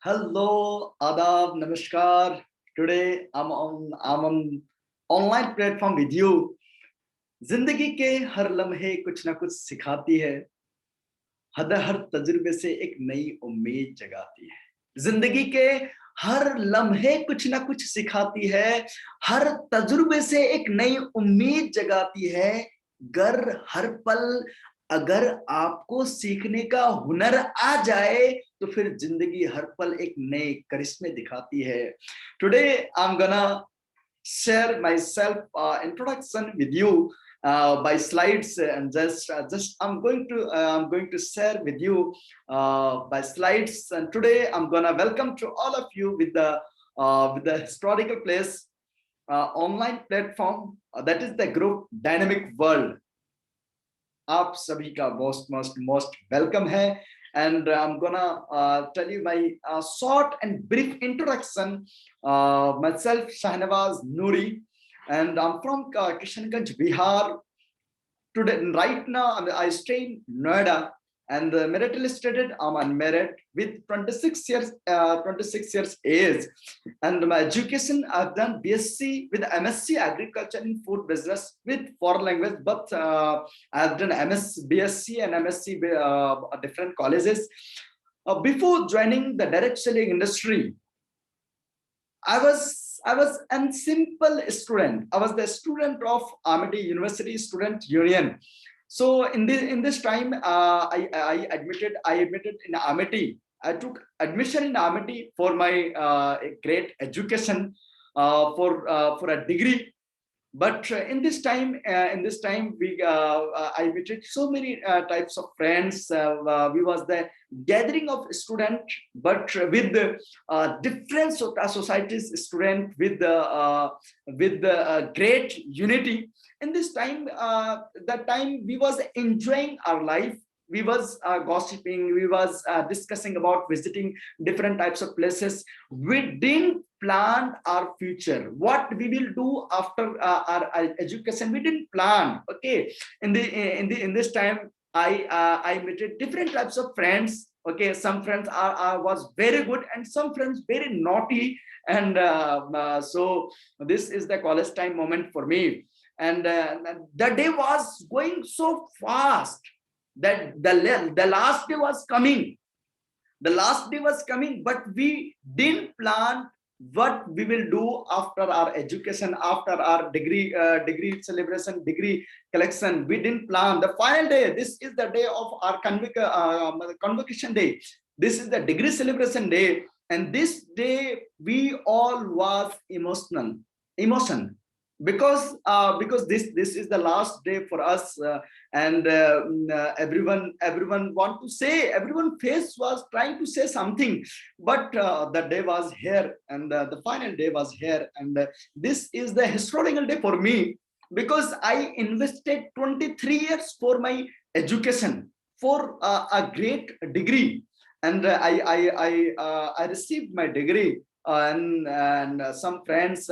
Hello, Adab, Namaskar. Today I'm on online platform with you. जिंदगी के हर लम्हे कुछ ना कुछ सिखाती है, हर तजुर्बे से एक नई उम्मीद जगाती है। जिंदगी के हर लम्हे कुछ ना कुछ सिखाती है, हर तजुर्बे से एक नई उम्मीद जगाती है। गर हर पल अगर आपको सीखने का हुनर आ जाए तो फिर जिंदगी हर पल एक नए करिश्मे दिखाती है। Today I am gonna share myself introduction with you by slides, and just I'm going to share with you by slides. And today I'm gonna welcome to all of you with the historical place online platform that is the group Dynamic World. आप सभी का most welcome है, and I'm gonna tell you my short and brief introduction. Myself Shahnawaz Noori, and I'm from Kishanganj, Bihar. Today, right now, I stay in Noida, and maritally stated, I'm unmarried with 26 years age. And my education, I've done BSc with MSc Agriculture and Food Business with foreign language, but I've done BSc and MSc different colleges. Before joining the direct selling industry, I was a simple student. I was the student of Amity University Student Union. So in this time, I admitted in Amity. I took admission in Amity for my great education for a degree. But in this time, I met so many types of friends. We was the gathering of student, but with the different societies student with the great unity. In this time, that time we was enjoying our life. We was gossiping. We was discussing about visiting different types of places. We didn't plan our future, what we will do after our education. We didn't plan. Okay, in this time, I met different types of friends. Okay, some friends are was very good, and some friends very naughty. And so this is the college time moment for me. And the day was going so fast that the last day was coming. The last day was coming, but we didn't plan what we will do after our education, after our degree celebration, degree collection. We didn't plan the final day. This is the day of our convocation day. This is the degree celebration day, and this day we all was emotion, because this is the last day for us. And everyone want to say, everyone face was trying to say something, but the day was here, and the final day was here. And this is the historical day for me, because I invested 23 years for my education, for a great degree. And I received my degree. And some friends,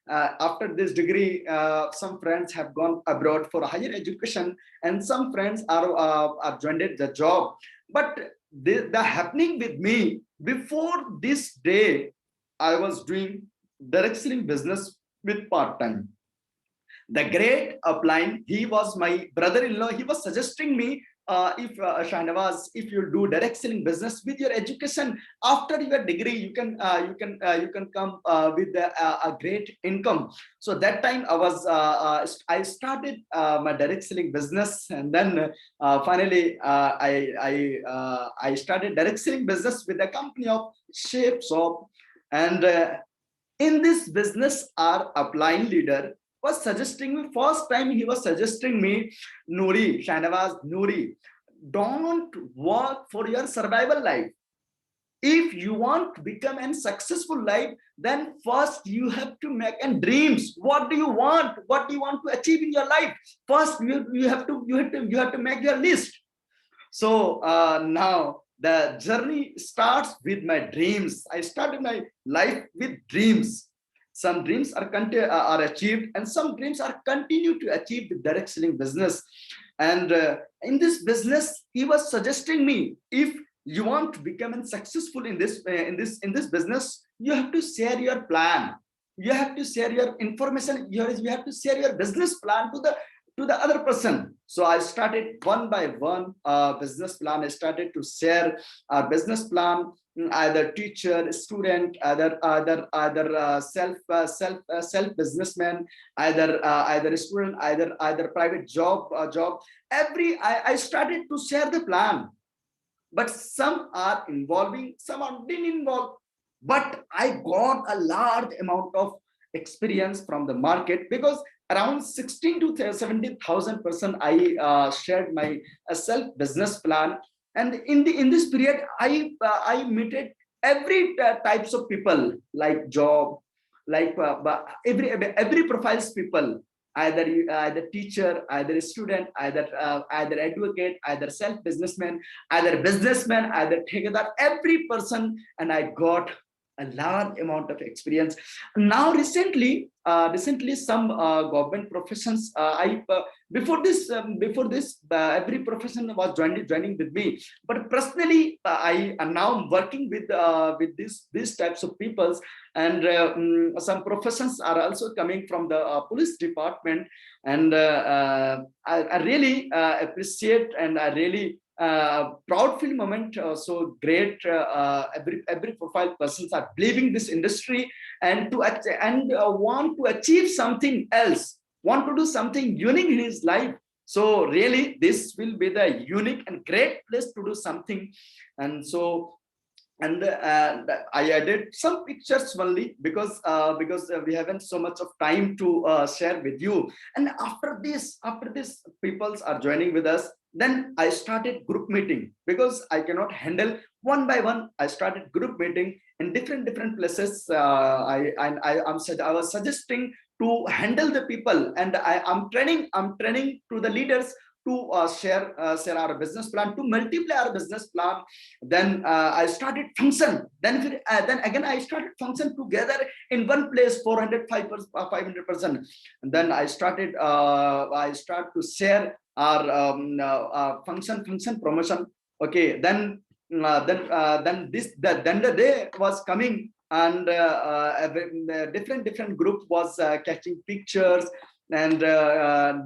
after this degree, some friends have gone abroad for higher education, and some friends are joined the job. But the happening with me, before this day, I was doing direct selling business with part time. The great upline, he was my brother-in-law. He was suggesting me, if Shahnawaz, if you do direct selling business with your education, after your degree, you can come with a great income. So that time I started my direct selling business, and then finally I started direct selling business with the company of Shape Shop. And in this business, our upline leader was suggesting me, first time he was suggesting me, Noori, Shahnawaz, Noori, don't work for your survival life. If you want to become a successful life, then first you have to make and dreams. What do you want? What do you want to achieve in your life? First, you have to make your list. So now the journey starts with my dreams. I started my life with dreams. Some dreams are achieved, and some dreams are continue to achieve the direct selling business. And in this business, he was suggesting me, if You want to become successful in this business, you have to share your plan, you have to share your information, you have to share your business plan to the other person. So I started one by one business plan. I started to share our business plan, either teacher, student, either self businessman, either student, either private job. I started to share the plan, but some are involving, some are didn't involve. But I got a large amount of experience from the market, because around 16 to 17,000 person I shared my self business plan. And in this period I meted every types of people, like job, like every profiles people, either teacher, either student, either advocate, either self businessman, either ठेकेदार, every person. And I got a large amount of experience. Now recently some government professions, I before this every profession was joining with me, but personally I am now working with these types of peoples. And some professions are also coming from the police department. And I really appreciate, and I really proud feel moment. So great, every profile persons are leaving this industry and want to achieve something else, want to do something unique in his life. So really this will be the unique and great place to do something. And so, and I added some pictures only, because we haven't so much of time to share with you. And after this peoples are joining with us, then I started group meeting, because I cannot handle one by one. I started group meeting in different places. I was suggesting to handle the people, and I'm training to the leaders to share our business plan, to multiply our business plan. Then I started function. Then again I started function together in one place, 400 500%. And then I start to share our function promotion. Okay, then the day was coming, and different group was catching pictures. And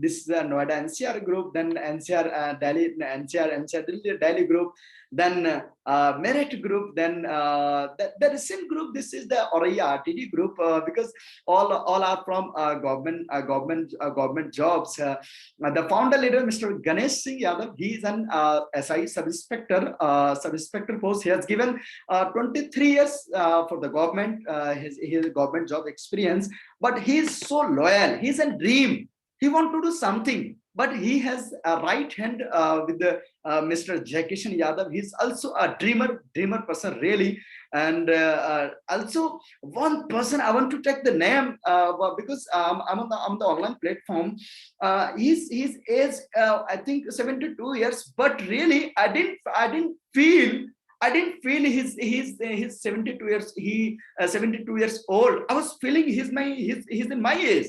this is the Noida NCR group, then NCR Delhi, NCR Delhi group, then Merit group, then the recent group. This is the Oraya RTD group, because all are from government jobs. The founder leader, Mr. Ganesh Singh Yadav, he is an SI sub-inspector post. He has given 23 years for the government, his government job experience. But he is so loyal. He's a dream. He want to do something, but he has a right hand with the Mr. Jaikishan Yadav. He's also a dreamer person, really. And also one person I want to take the name, because I'm on the online platform. His age, I think 72 years, but really I didn't feel. I didn't feel he's 72 years. 72 years old. I was feeling he's in my age.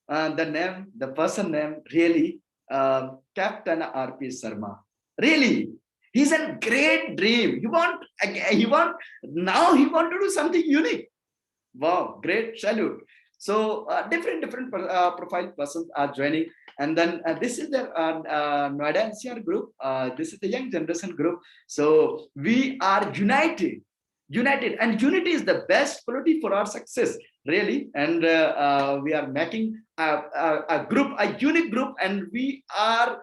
The person name, really, Captain RP Sharma. Really, he's a great dream. Now he want to do something unique. Wow, great, salute. So different profile persons are joining. And then this is the Noida NCR group. This is the young generation group. So we are united, and unity is the best quality for our success, really. And we are making a group, a unique group, and we are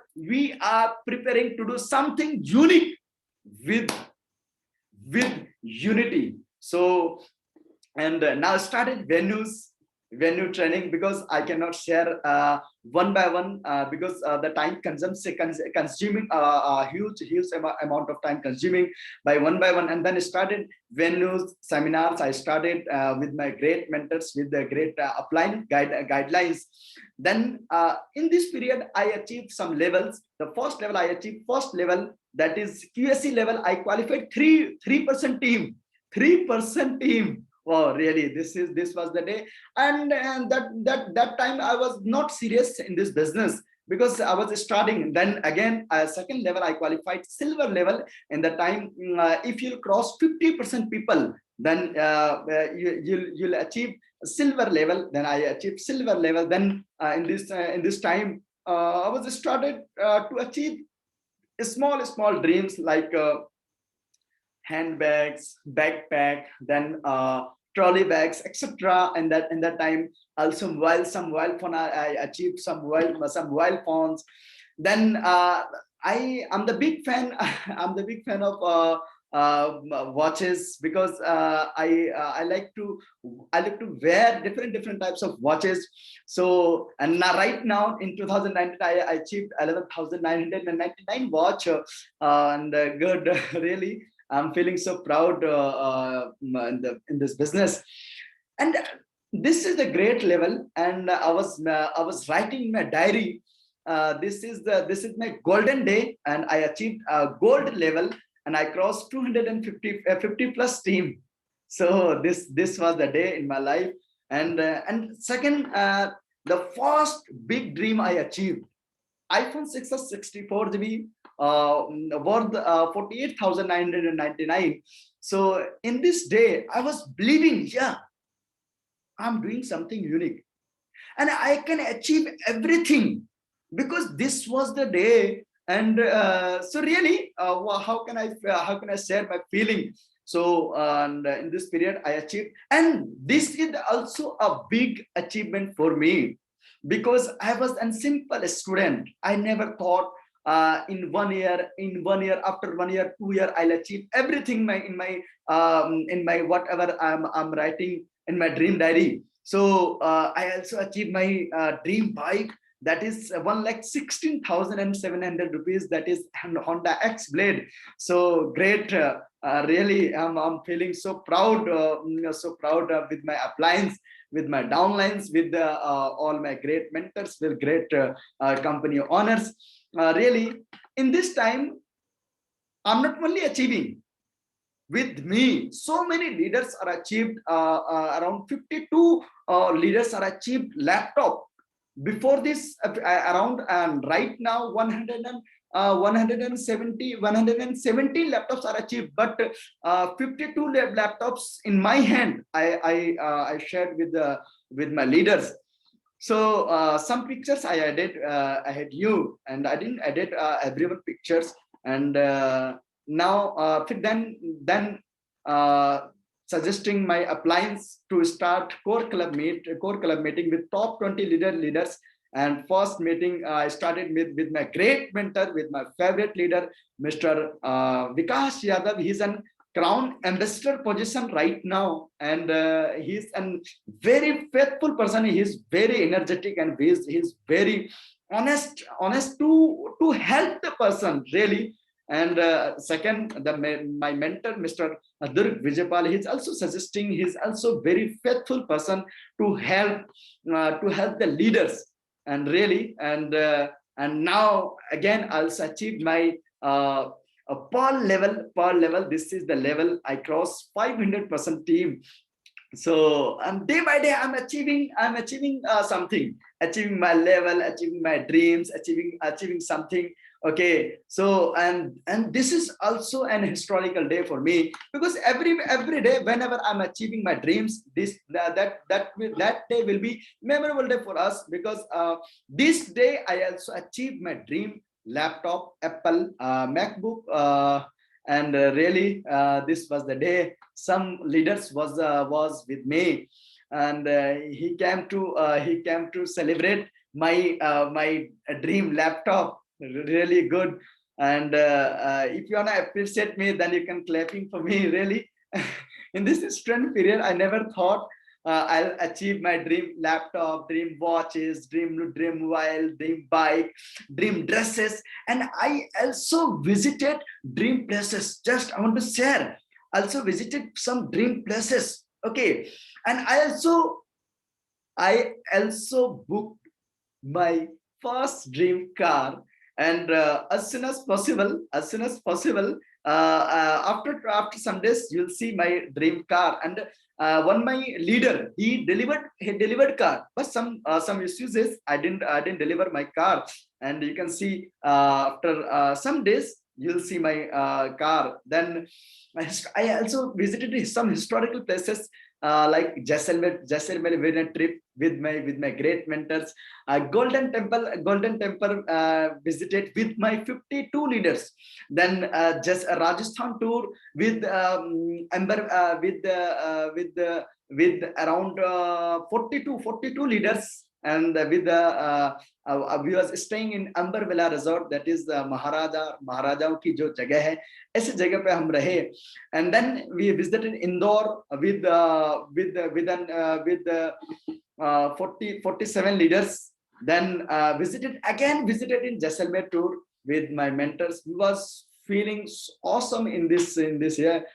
preparing to do something unique with unity. So, and now started venue training, because I cannot share one by one, because the time consuming a huge amount of time consuming by one. And then started venues, seminars. I started with my great mentors, with the great applying guidelines. Then in this period I achieved some levels. The first level I achieved, that is QSC level. I qualified 3% team. 3% team. Wow, really, this was the day. And that time I was not serious in this business. because I was starting. Then again, second level, I qualified silver level. In the time, if you cross 50% people, then you'll achieve silver level. Then I achieved silver level. Then in this time, I was started to achieve small dreams like handbags, backpack, then trolley bags, etc. And that in that time, also some mobile phone. I achieved some mobile phones. Then I am the big fan. I'm the big fan of watches, because I like to wear different types of watches. So, and now, right now in 2019, I achieved 11,999 watch, and good. Really, I'm feeling so proud in this business. And this is the great level. And I was writing in my diary. This is my golden day, and I achieved a gold level, and I crossed 250 50 plus team. So this was the day in my life. And second, the first big dream I achieved, iPhone 6s 64 GB, worth 48,999. So in this day, I was believing, yeah, I'm doing something unique, and I can achieve everything, because this was the day. And so really, how can I share my feeling? So and in this period, I achieved, and this is also a big achievement for me, because I was a simple student. I never thought in 1 year, after 1 year, 2 year, I'll achieve everything in my whatever I'm writing in my dream diary. So I also achieved my dream bike, that is 1,16,700 rupees. That is Honda X Blade. So great. Really, I'm feeling so proud, so proud with my appliance, with my downlines, with all my great mentors, with great company owners. Really, in this time, I'm not only achieving. With me, so many leaders are achieved, around 52 leaders are achieved laptop. Before this, around, and right now 170 laptops are achieved, but 52 laptops in my hand, I shared with my leaders. So some pictures I added, I had you, and I didn't edit everyone pictures. And now then uh, suggesting my appliance to start core club meeting with top 20 leaders. And first meeting, I started with my great mentor, with my favorite leader, Mr. Vikas Yadav. He's an crown ambassador position right now, and he's a very faithful person. He's very energetic, and he's very honest to help the person, really. And second, my mentor, Mr. Durg Vijaypal, he's also suggesting, he's also very faithful person to help the leaders. And really, and now again, I also achieved my pearl level. This is the level I cross 500% team. So day by day, I'm achieving something, achieving my level, achieving my dreams, achieving something. Okay, so and this is also an historical day for me, because every day, whenever I'm achieving my dreams, that day will be memorable day for us, because this day I also achieved my dream laptop, Apple MacBook. And really, this was the day some leaders was with me. And he came to celebrate my dream laptop. Really good. And if you want to appreciate me, then you can clapping for me. Really, in this student period, I never thought I'll achieve my dream laptop, dream watches, dream mobile, dream bike, dream dresses. And I also visited dream places. Just I want to share, also visited some dream places. Okay, and I also booked my first dream car. And as soon as possible, after some days, you'll see my dream car. And one my leader, he delivered car, but some issues is I didn't deliver my car. and you can see after some days you'll see my car. Then I also visited some historical places like Jaisalmer went a trip with my great mentors. Golden Temple visited with my 52 leaders. Then just a Rajasthan tour with Amber with around 42 leaders, and with the we was staying in Amber Villa Resort, that is the महाराजाओं की जो जगह है, ऐसे जगह पे हम रहे. And then we visited Indore with 47 leaders. Then visited in Jaisalmer tour with my mentors. We was feeling awesome in this year.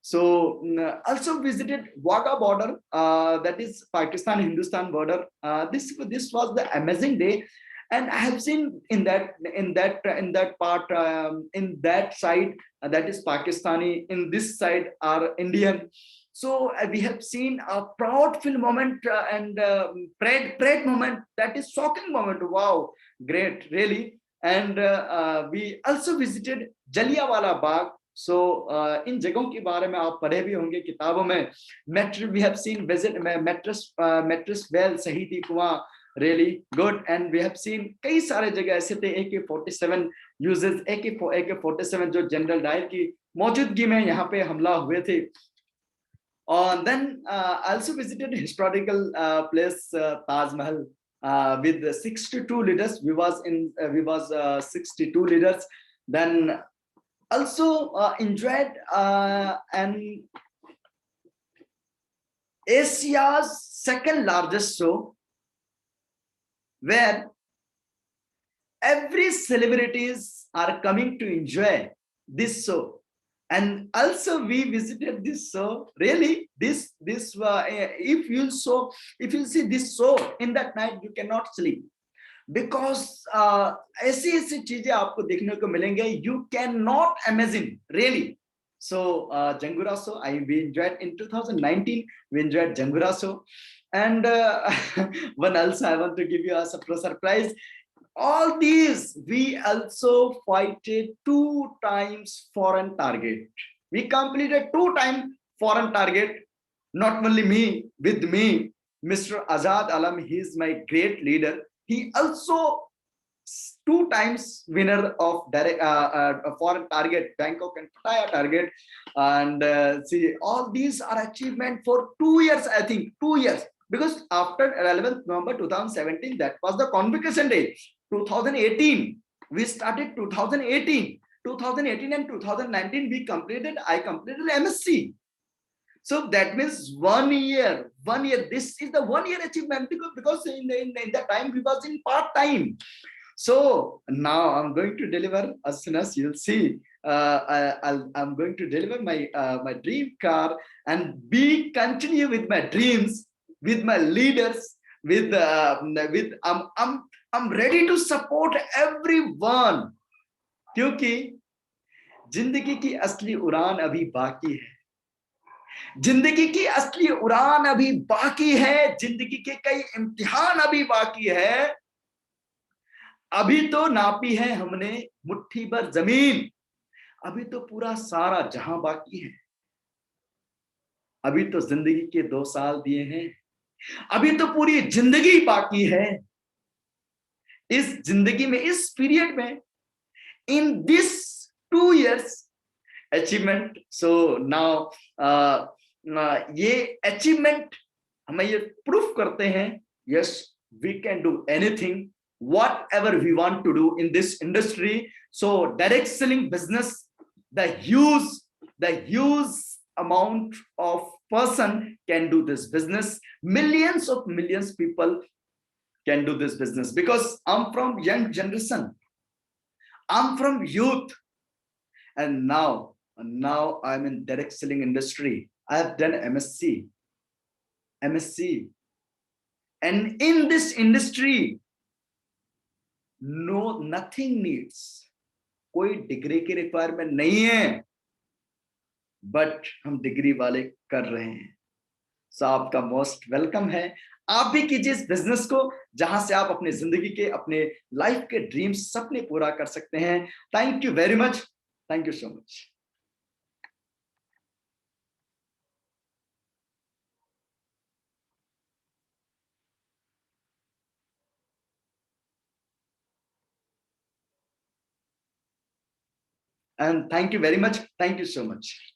So also visited Wagah border, that is Pakistan Hindustan border. This was the amazing day, and I have seen in that part, in that side, that is Pakistani, in this side are Indian. So we have seen a proud feel moment, and pride moment, that is shocking moment. Wow, great, really. And we also visited Jallianwala Bagh. So इन जगहों के बारे में आप पढ़े भी होंगे किताबों में. We have seen visit mattress well, Shahidi Kuan, really good. And we have seen कई सारे जगह ऐसे थे. AK-47 uses AK-47 जो जनरल डायर की मौजूदगी में यहाँ पे हमला हुए थे. And then I also visited historical place Taj Mahal with 62 leaders. We was 62 leaders. Then also enjoyed an Asia's second largest show, where every celebrities are coming to enjoy this show. And also we visited this show. Really, this if you see this show in that night, you cannot sleep, because ऐसी चीजें आपको देखने को मिलेंगे, you cannot imagine, really. So Jangura show, we enjoyed in 2019. We enjoyed Jangura show. And one also I want to give you a surprise. All these we also fighted 2 times foreign target. We completed 2 times foreign target. Not only me, with me, Mr. Azad Alam, he is my great leader. He also 2 times winner of direct foreign target, Bangkok and Pattaya target. And see, all these are achievement for 2 years, I think 2 years, because after 11th November 2017, that was the convocation day. 2018 we started. 2018 and 2019 I completed MSc. So that means 1 year. This is the 1 year achievement, because in that time we was in part time. So now I'm going to deliver, as soon as you'll see, I'm going to deliver my my dream car, and continue with my dreams, with my leaders, with I'm ready to support everyone, क्योंकि जिंदगी की असली उड़ान अभी बाकी है. जिंदगी की असली उड़ान अभी बाकी है. जिंदगी के कई इम्तिहान अभी बाकी है. अभी तो नापी है हमने मुट्ठी भर जमीन, अभी तो पूरा सारा जहां बाकी है. अभी तो जिंदगी के 2 साल दिए हैं, अभी तो पूरी जिंदगी बाकी है. इस जिंदगी में, इस पीरियड में, in this 2 years achievement. So now ये achievement हमें ये proof करते हैं, yes, we can do anything, whatever we want to do in this industry. So direct selling business, the huge amount of person can do this business. Millions people can do this business, because I'm from young generation, I'm from youth, and now I'm in direct selling industry. I have done MSc, and in this industry, nothing needs, कोई degree की requirement नहीं है, but हम degree वाले कर रहे हैं. So आपका मोस्ट वेलकम है. आप भी कीजिए इस बिजनेस को, जहां से आप अपने जिंदगी के, अपने लाइफ के ड्रीम्स, सपने पूरा कर सकते हैं। Thank you very much, thank you so much. And thank you very much, thank you so much.